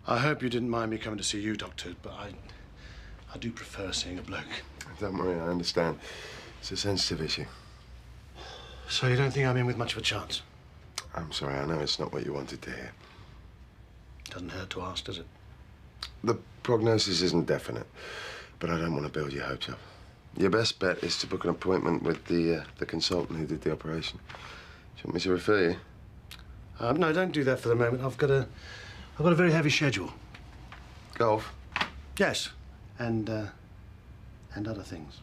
I hope you didn't mind me coming to see you, Doctor, but I do prefer seeing a bloke. Don't worry, I understand. It's a sensitive issue. So you don't think I'm in with much of a chance? I'm sorry, I know it's not what you wanted to hear. Doesn't hurt to ask, does it? The prognosis isn't definite, but I don't want to build your hopes up. Your best bet is to book an appointment with the consultant who did the operation. Do you want me to refer you? No, don't do that for the moment. I've got a very heavy schedule. Golf? Yes, and other things.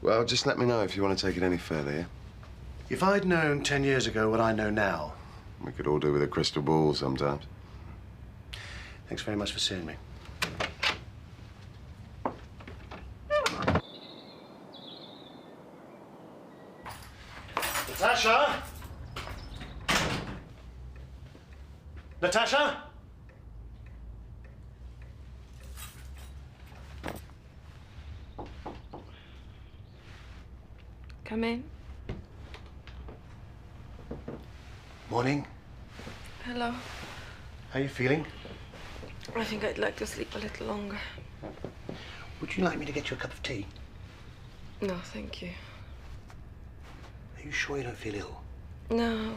Well, just let me know if you want to take it any further, yeah? If I'd known 10 years ago what I know now... We could all do with a crystal ball sometimes. Thanks very much for seeing me. Natasha? Natasha? Come in. Morning. Hello. How are you feeling? I think I'd like to sleep a little longer. Would you like me to get you a cup of tea? No, thank you. Are you sure you don't feel ill? No,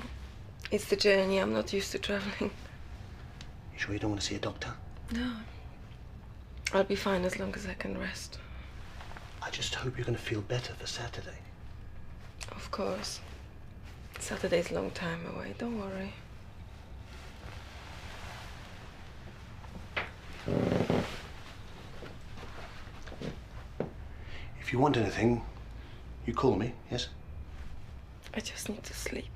it's the journey. I'm not used to traveling. You sure you don't want to see a doctor? No. I'll be fine as long as I can rest. I just hope you're going to feel better for Saturday. Of course. Saturday's a long time away. Don't worry. If you want anything, you call me, yes? I just need to sleep.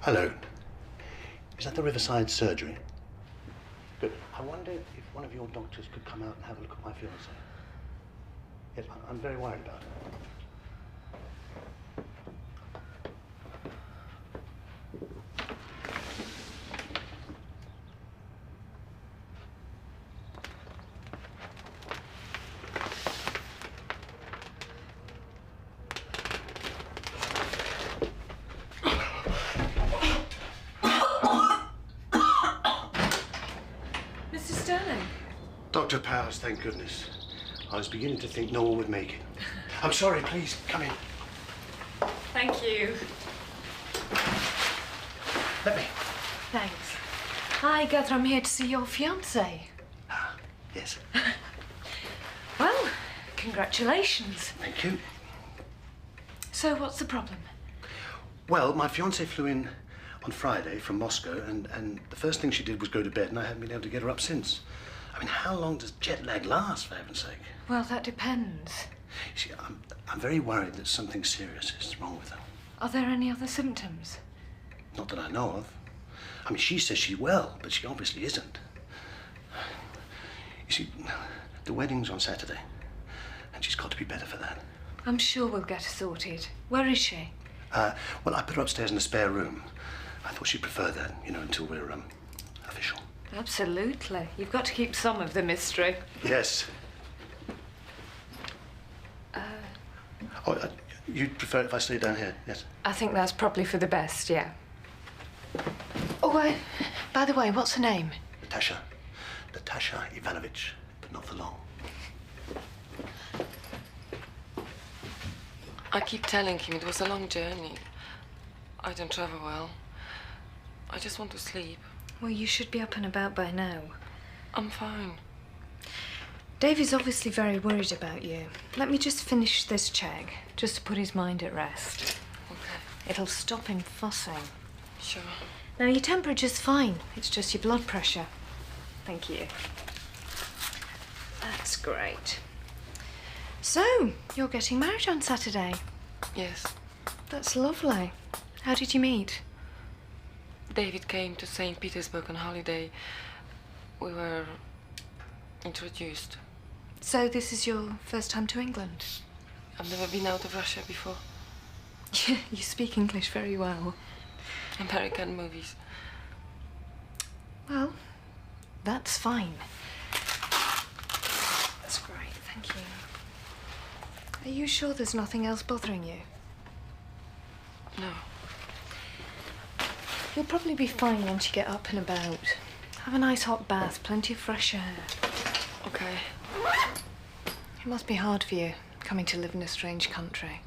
Hello. Is that the Riverside surgery? Good. I wonder if one of your doctors could come out and have a look at my fiancée. Yes, I'm very worried about her. Dr. Powers, thank goodness. I was beginning to think no one would make it. I'm sorry, please, come in. Thank you. Let me. Thanks. Hi, Gather, I'm here to see your fiancé. Ah, yes. Well, congratulations. Thank you. So, what's the problem? Well, my fiancée flew in on Friday from Moscow, and the first thing she did was go to bed, and I haven't been able to get her up since. I mean, how long does jet lag last, for heaven's sake? Well, that depends. You see, I'm very worried that something serious is wrong with her. Are there any other symptoms? Not that I know of. I mean, she says she's well, but she obviously isn't. You see, the wedding's on Saturday, and she's got to be better for that. I'm sure we'll get her sorted. Where is she? Well, I put her upstairs in a spare room. I thought she'd prefer that, you know, until we're, official. Absolutely. You've got to keep some of the mystery. Yes. You'd prefer it if I stayed down here, yes? I think that's probably for the best, yeah. Oh, by the way, what's her name? Natasha. Natasha Ivanovich, but not for long. I keep telling him it was a long journey. I don't travel well. I just want to sleep. Well, you should be up and about by now. I'm fine. Davey's obviously very worried about you. Let me just finish this check, just to put his mind at rest. Okay. It'll stop him fussing. Sure. Now, your temperature's fine. It's just your blood pressure. Thank you. That's great. So, you're getting married on Saturday? Yes. That's lovely. How did you meet? David came to St. Petersburg on holiday. We were introduced. So this is your first time to England? I've never been out of Russia before. You speak English very well. American movies. Well, that's fine. That's great, thank you. Are you sure there's nothing else bothering you? No. You'll probably be fine once you get up and about. Have a nice hot bath, plenty of fresh air. Okay. It must be hard for you, coming to live in a strange country.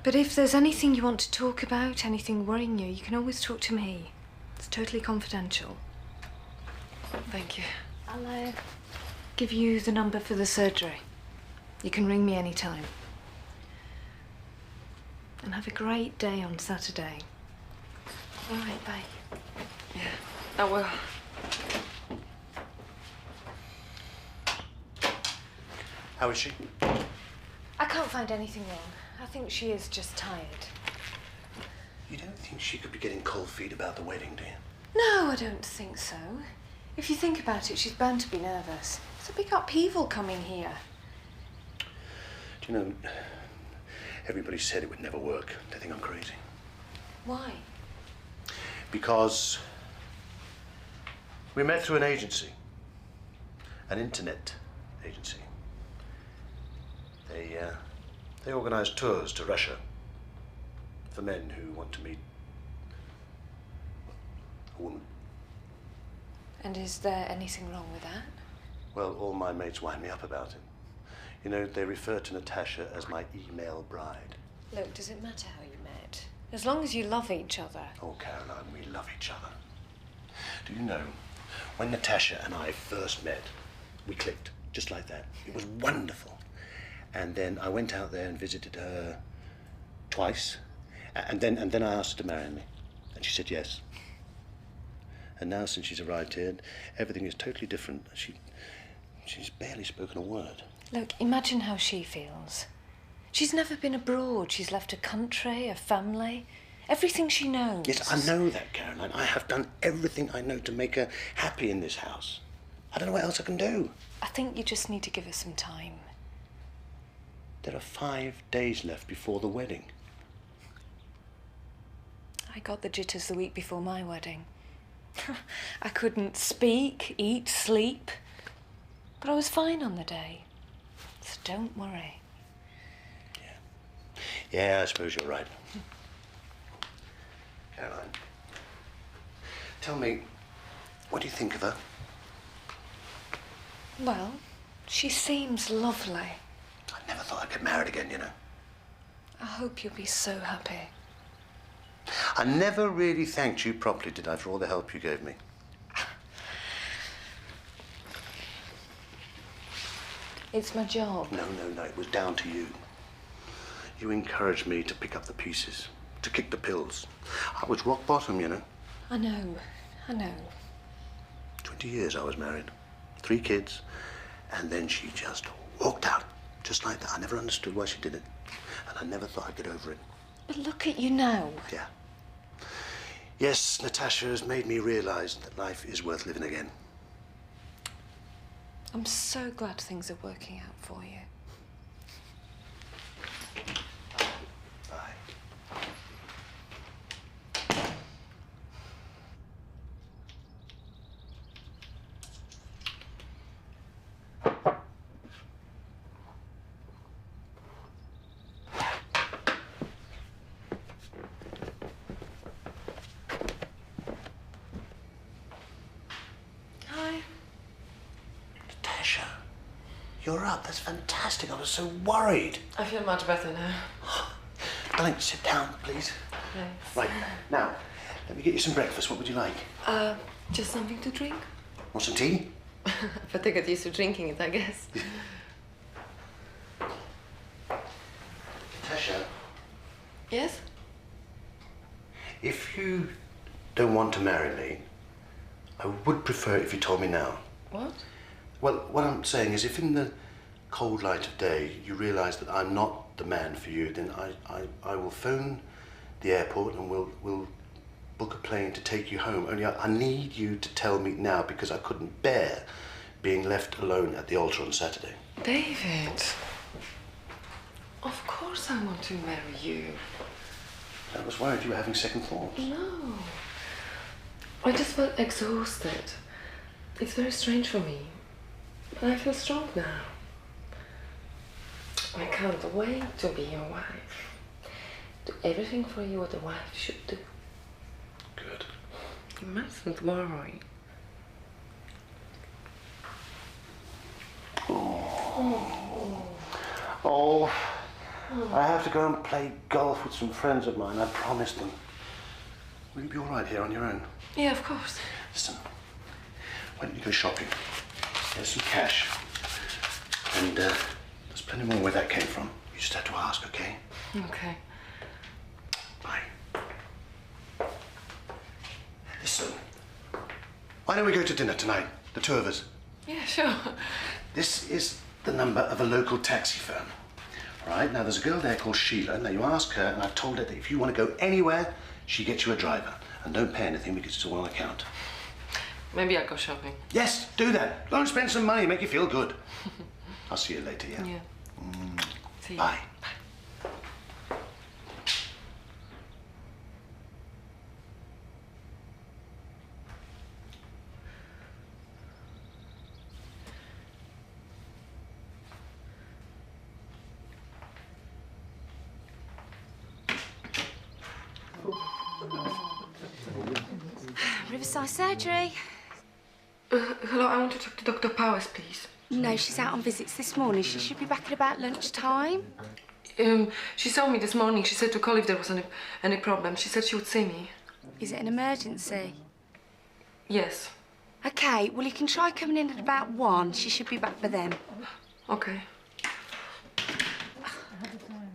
But if there's anything you want to talk about, anything worrying you, you can always talk to me. It's totally confidential. Thank you. I'll give you the number for the surgery. You can ring me anytime. And have a great day on Saturday. All right, bye. Yeah, I will. How is she? I can't find anything wrong. I think she is just tired. You don't think she could be getting cold feet about the wedding, do you? No, I don't think so. If you think about it, she's bound to be nervous. It's a big upheaval coming here. Do you know, everybody said it would never work. They think I'm crazy. Why? Because we met through an agency, an internet agency. They organise tours to Russia for men who want to meet a woman. And is there anything wrong with that? Well, all my mates wind me up about it. You know, they refer to Natasha as my email bride. Look, does it matter how you met? As long as you love each other. Oh, Caroline, we love each other. Do you know, when Natasha and I first met, we clicked, just like that. It was wonderful. And then I went out there and visited her twice. And then I asked her to marry me. And she said yes. And now, since she's arrived here, everything is totally different. She's barely spoken a word. Look, imagine how she feels. She's never been abroad. She's left a country, a family, everything she knows. Yes, I know that, Caroline. I have done everything I know to make her happy in this house. I don't know what else I can do. I think you just need to give her some time. There are 5 days left before the wedding. I got the jitters the week before my wedding. I couldn't speak, eat, sleep. But I was fine on the day. So don't worry. Yeah, I suppose you're right. Caroline, tell me, what do you think of her? Well, she seems lovely. I never thought I'd get married again, you know. I hope you'll be so happy. I never really thanked you properly, did I, for all the help you gave me? It's my job. No, it was down to you. You encouraged me to pick up the pieces, to kick the pills. I was rock bottom, you know. I know. 20 years I was married, 3 kids, and then she just walked out, just like that. I never understood why she did it, and I never thought I'd get over it. But look at you now. Yeah. Yes, Natasha has made me realize that life is worth living again. I'm so glad things are working out for you. Bye. Hi. Natasha, you're up. That's fantastic. I was so worried. I feel much better now. Darling, sit down, please. Thanks. Right, now, let me get you some breakfast. What would you like? Just something to drink? Want some tea? But I got used to drinking it, I guess. Natasha, Yes? if you don't want to marry me, I would prefer it if you told me now. What? Well, what I'm saying is, if in the cold light of day you realise that I'm not the man for you, then I will phone the airport and we'll book a plane to take you home. Only I need you to tell me now, because I couldn't bear being left alone at the altar on Saturday. David. Of course I want to marry you. I was worried you were having second thoughts. No. I just felt exhausted. It's very strange for me. But I feel strong now. I can't wait to be your wife. Do everything for you what a wife should do. Good. You mustn't worry. Oh, I have to go and play golf with some friends of mine. I promised them. Will you be all right here on your own? Yeah, of course. Listen, why don't you go shopping? There's some cash. And there's plenty more where that came from. You just have to ask, okay? Okay. Bye. Listen, why don't we go to dinner tonight, the two of us? Yeah, sure. This is the number of a local taxi firm. All right, now there's a girl there called Sheila. Now you ask her, and I've told her that if you want to go anywhere, she gets you a driver. And don't pay anything because it's all on account. Maybe I'll go shopping. Yes, do that. Go and spend some money, make you feel good. I'll see you later, yeah? Yeah. See you. Bye. Riverside Surgery. Hello, I want to talk to Dr. Powers, please. No, she's out on visits this morning. She should be back at about lunchtime. She saw me this morning. She said to call if there was any problem. She said she would see me. Is it an emergency? Yes. OK, well, you can try coming in at about 1. She should be back by then. Okay.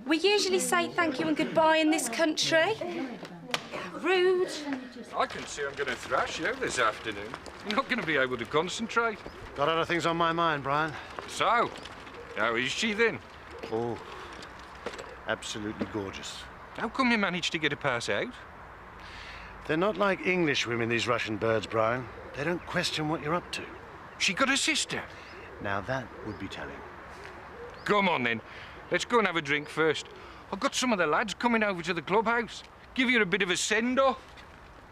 We usually say thank you and goodbye in this country. How rude. I can see I'm going to thrash you this afternoon. You're not going to be able to concentrate. Got other things on my mind, Brian. So, how is she then? Oh, absolutely gorgeous. How come you managed to get her pass out? They're not like English women, these Russian birds, Brian. They don't question what you're up to. She got a sister. Now that would be telling. Come on then. Let's go and have a drink first. I've got some of the lads coming over to the clubhouse. Give you a bit of a send-off.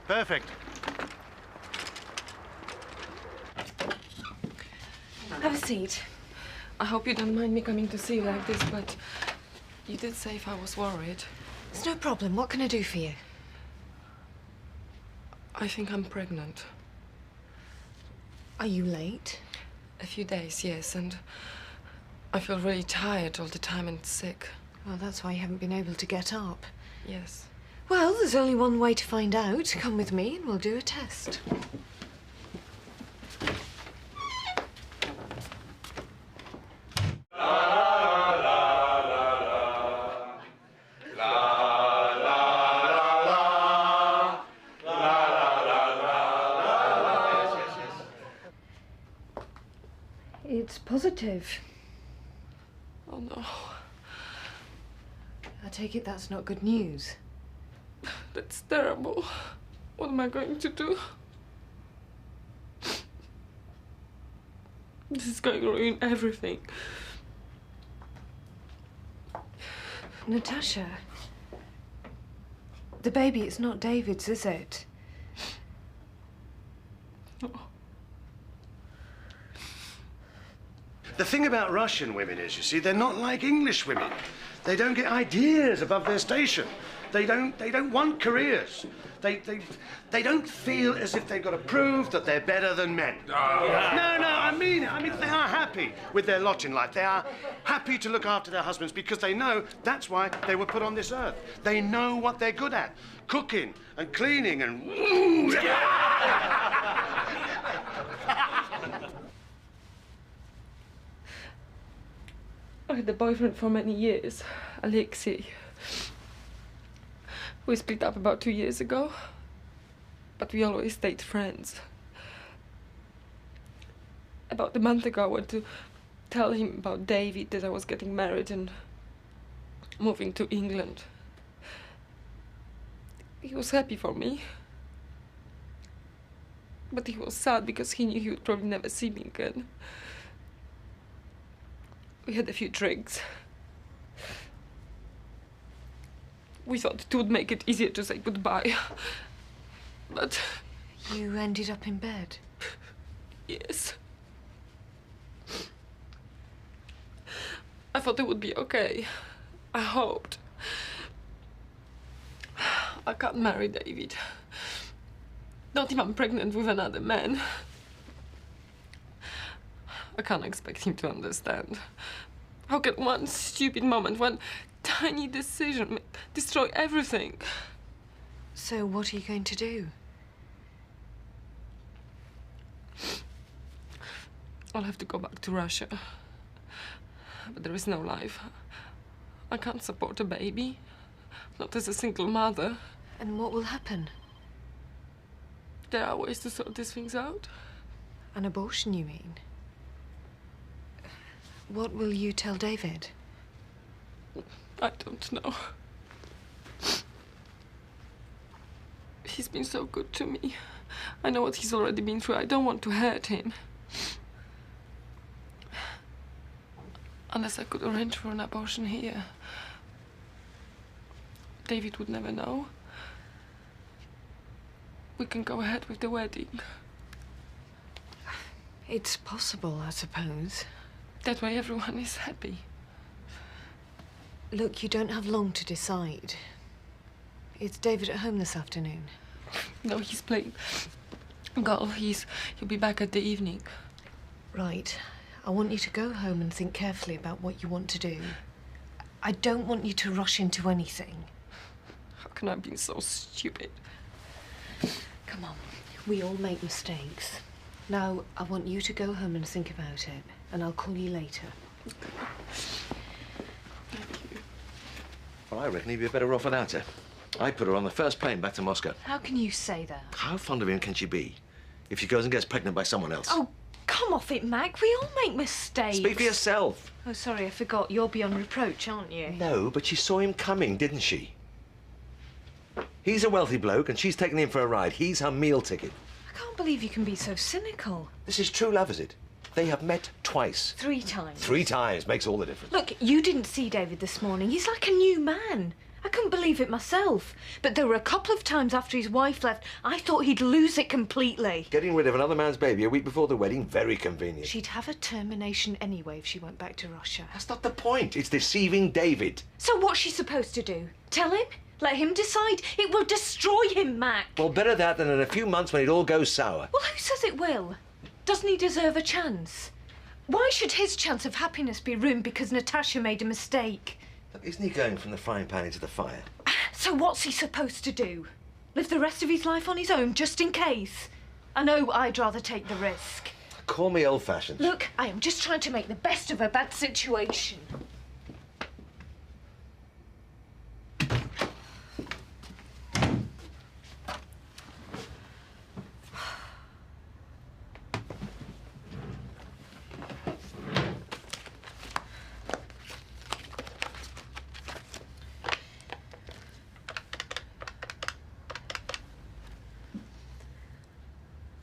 Perfect. Have a seat. I hope you don't mind me coming to see you like this, but you did say if I was worried. It's no problem. What can I do for you? I think I'm pregnant. Are you late? A few days, yes, and I feel really tired all the time and sick. Well, that's why you haven't been able to get up. Yes. Well, there's only one way to find out. Come with me and we'll do a test. It's positive. Oh, no. I take it that's not good news. That's terrible. What am I going to do? This is going to ruin everything. Natasha, the baby, it's not David's, is it? No. The thing about Russian women is, you see, they're not like English women. They don't get ideas above their station. They don't want careers. They don't feel as if they've got to prove that they're better than men. No, I mean it. I mean, they are happy with their lot in life. They are happy to look after their husbands because they know that's why they were put on this earth. They know what they're good at. Cooking and cleaning and... I had a boyfriend for many years, Alexei. We split up about 2 years ago, but we always stayed friends. About a month ago, I went to tell him about David, that I was getting married and moving to England. He was happy for me, but he was sad because he knew he would probably never see me again. We had a few drinks. We thought it would make it easier to say goodbye. But... You ended up in bed? yes. I thought it would be okay. I hoped. I can't marry David. Not if I'm pregnant with another man. I can't expect him to understand. How can one stupid moment, one tiny decision destroy everything? So what are you going to do? I'll have to go back to Russia. But there is no life. I can't support a baby. Not as a single mother. And what will happen? There are ways to sort these things out. An abortion, you mean? What will you tell David? I don't know. He's been so good to me. I know what he's already been through. I don't want to hurt him. Unless I could arrange for an abortion here. David would never know. We can go ahead with the wedding. It's possible, I suppose. That way everyone is happy. Look, you don't have long to decide. Is David at home this afternoon? No, he's playing golf. He'll be back at the evening. Right. I want you to go home and think carefully about what you want to do. I don't want you to rush into anything. How can I be so stupid? Come on. We all make mistakes. Now, I want you to go home and think about it, and I'll call you later. Thank you. Well, I reckon he'd be better off without her. I put her on the first plane back to Moscow. How can you say that? How fond of him can she be if she goes and gets pregnant by someone else? Oh, come off it, Mag. We all make mistakes. Speak for yourself. Oh, sorry, I forgot. You're beyond reproach, aren't you? No, but she saw him coming, didn't she? He's a wealthy bloke and she's taking him for a ride. He's her meal ticket. I can't believe you can be so cynical. This is true love, is it? They have met twice. 3 times. 3 times makes all the difference. Look, you didn't see David this morning. He's like a new man. I couldn't believe it myself. But there were a couple of times after his wife left, I thought he'd lose it completely. Getting rid of another man's baby a week before the wedding, very convenient. She'd have a termination anyway if she went back to Russia. That's not the point. It's deceiving David. So what's she supposed to do? Tell him? Let him decide? It will destroy him, Mac. Well, better that than in a few months when it all goes sour. Well, who says it will? Doesn't he deserve a chance? Why should his chance of happiness be ruined because Natasha made a mistake? Look, isn't he going from the frying pan into the fire? So what's he supposed to do? Live the rest of his life on his own, just in case? I know I'd rather take the risk. Call me old-fashioned. Look, I am just trying to make the best of a bad situation.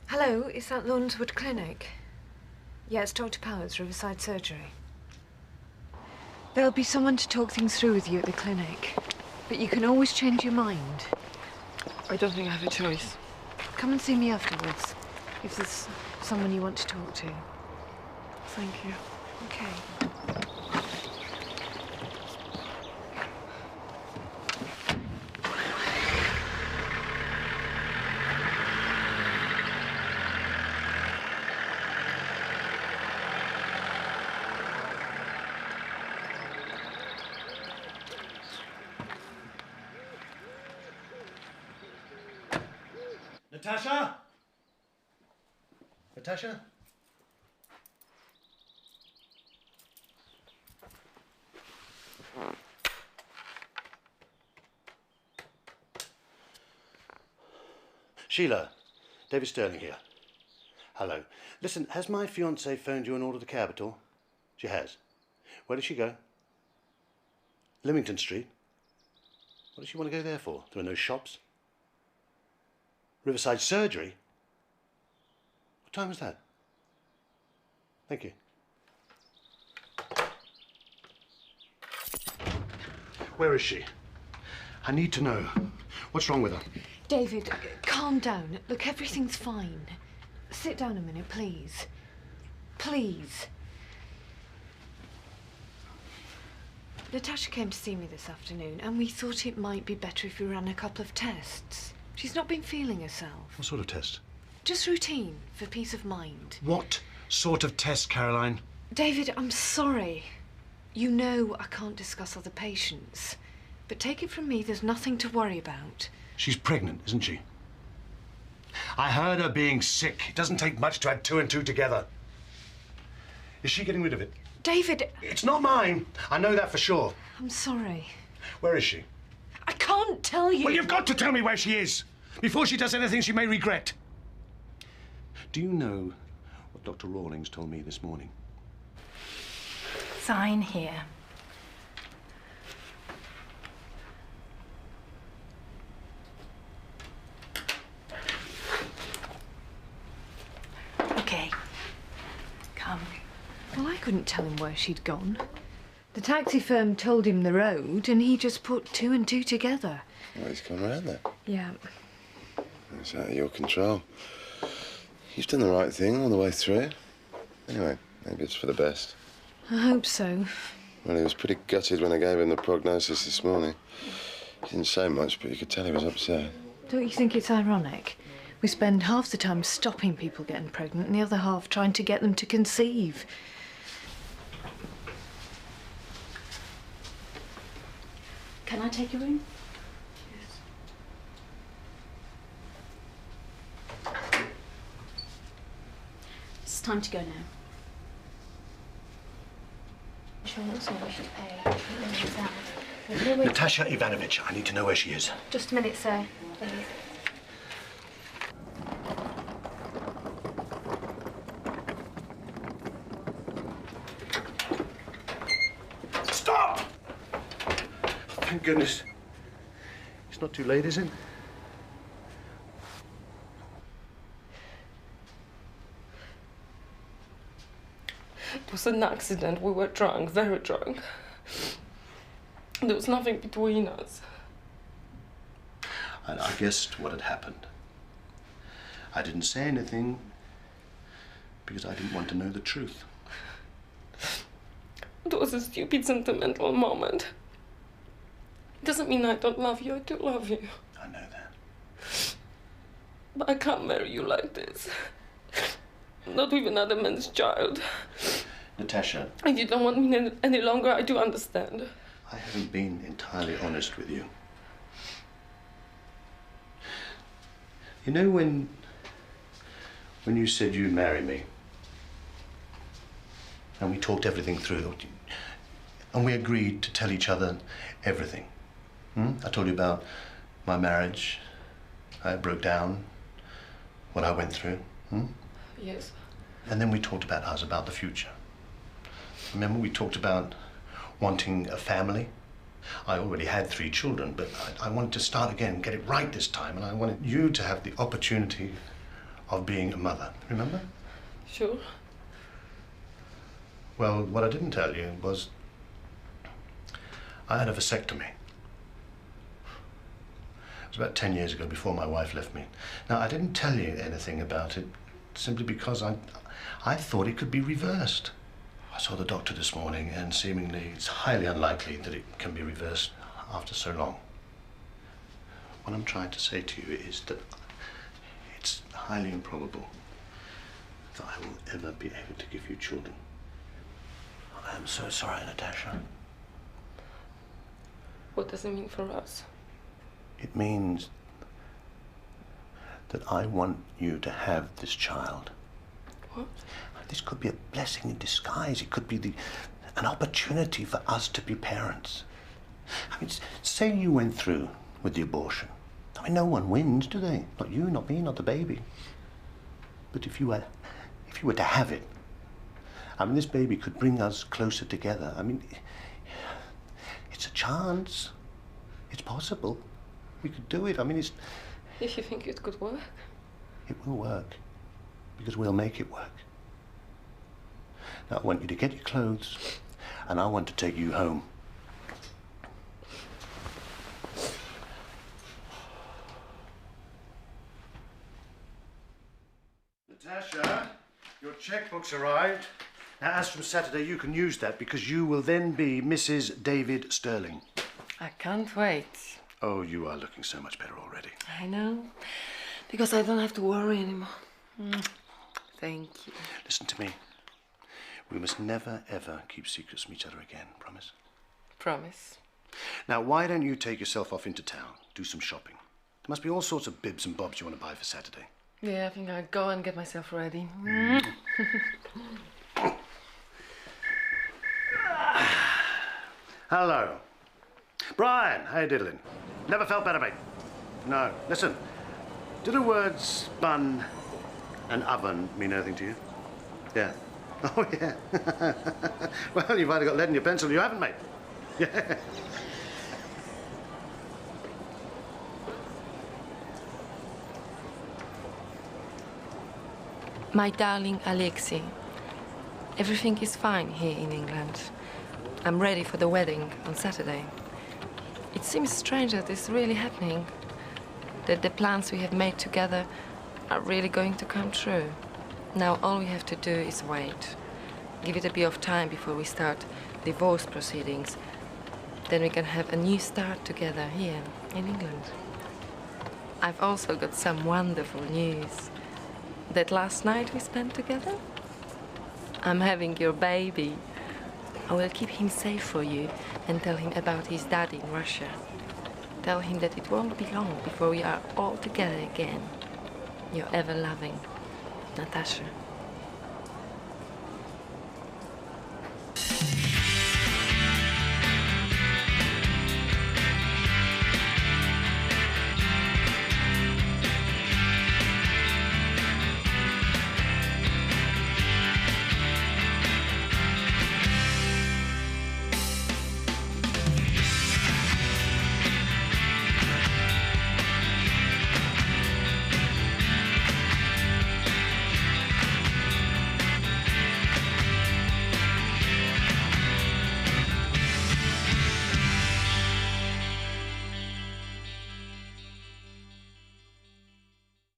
Hello, is that Lawnswood Clinic? Yeah, it's Dr. Powers, Riverside Surgery. There'll be someone to talk things through with you at the clinic, but you can always change your mind. I don't think I have a choice. Come and see me afterwards, if there's someone you want to talk to. Thank you. Okay. Natasha? Natasha? Sheila, David Sterling here. Hello. Listen, has my fiancée phoned you and ordered a cab at all? She has. Where does she go? Leamington Street? What does she want to go there for? There are no shops? Riverside Surgery? What time was that? Thank you. Where is she? I need to know. What's wrong with her? David, calm down. Look, everything's fine. Sit down a minute, please. Please. Natasha came to see me this afternoon, and we thought it might be better if we ran a couple of tests. She's not been feeling herself. What sort of test? Just routine, for peace of mind. What sort of test, Caroline? David, I'm sorry. You know I can't discuss other patients. But take it from me, there's nothing to worry about. She's pregnant, isn't she? I heard her being sick. It doesn't take much to add 2 and 2 together. Is she getting rid of it? David... It's not mine. I know that for sure. I'm sorry. Where is she? I can't tell you. Well, you've got to tell me where she is before she does anything she may regret. Do you know what Dr. Rawlings told me this morning? Sign here. Okay. Come. Well, I couldn't tell him where she'd gone. The taxi firm told him the road, and he just put 2 and 2 together. Well, he's gone round there. Yeah. It's out of your control. You've done the right thing all the way through. Anyway, maybe it's for the best. I hope so. Well, he was pretty gutted when I gave him the prognosis this morning. He didn't say much, but you could tell he was upset. Don't you think it's ironic? We spend half the time stopping people getting pregnant and the other half trying to get them to conceive. Can I take your room? Yes. It's time to go now. Insurance, I wish to pay. Natasha Ivanovich, I need to know where she is. Just a minute, sir. Please. Stop! Thank goodness. It's not too late, is it? It was an accident. We were drunk, very drunk. There was nothing between us. I guessed what had happened. I didn't say anything because I didn't want to know the truth. It was a stupid, sentimental moment. It doesn't mean I don't love you. I do love you. I know that. But I can't marry you like this. Not with another man's child. Natasha. If you don't want me any longer, I do understand. I haven't been entirely honest with you. You know when you said you'd marry me, and we talked everything through, and we agreed to tell each other everything. I told you about my marriage, how it broke down, what I went through. Yes. And then we talked about us, about the future. Remember, we talked about wanting a family. I already had 3 children, but I wanted to start again, get it right this time, and I wanted you to have the opportunity of being a mother. Remember? Sure. Well, what I didn't tell you was I had a vasectomy. It was about 10 years ago, before my wife left me. Now, I didn't tell you anything about it simply because I thought it could be reversed. I saw the doctor this morning, and seemingly it's highly unlikely that it can be reversed after so long. What I'm trying to say to you is that it's highly improbable that I will ever be able to give you children. I am so sorry, Natasha. What does it mean for us? It means that I want you to have this child. What? This could be a blessing in disguise. It could be an opportunity for us to be parents. I mean, say you went through with the abortion. I mean, no one wins, do they? Not you, not me, not the baby. But if you were to have it, I mean, this baby could bring us closer together. I mean, it's a chance. It's possible. We could do it. I mean, it's... If you think it could work? It will work, because we'll make it work. Now, I want you to get your clothes, and I want to take you home. checkbook's arrived. Now, as from Saturday, you can use that because you will then be Mrs. David Sterling. I can't wait. Oh, you are looking so much better already. I know. Because I don't have to worry anymore. Thank you. Listen to me. We must never, ever keep secrets from each other again. Promise? Promise. Now, why don't you take yourself off into town, do some shopping? There must be all sorts of bibs and bobs you want to buy for Saturday. Yeah, I think I'll go and get myself ready. Hello. Brian, how you diddling? Never felt better, mate. No. Listen, do the words bun and oven mean anything to you? Yeah. Oh, yeah. Well, you've either got lead in your pencil or you haven't, mate. Yeah. My darling Alexei, everything is fine here in England. I'm ready for the wedding on Saturday. It seems strange that it's really happening, that the plans we have made together are really going to come true. Now all we have to do is wait. Give it a bit of time before we start divorce proceedings. Then we can have a new start together here in England. I've also got some wonderful news. That last night we spent together, I'm having your baby. I will keep him safe for you and tell him about his dad in Russia. Tell him that it won't be long before we are all together again. Your ever-loving Natasha.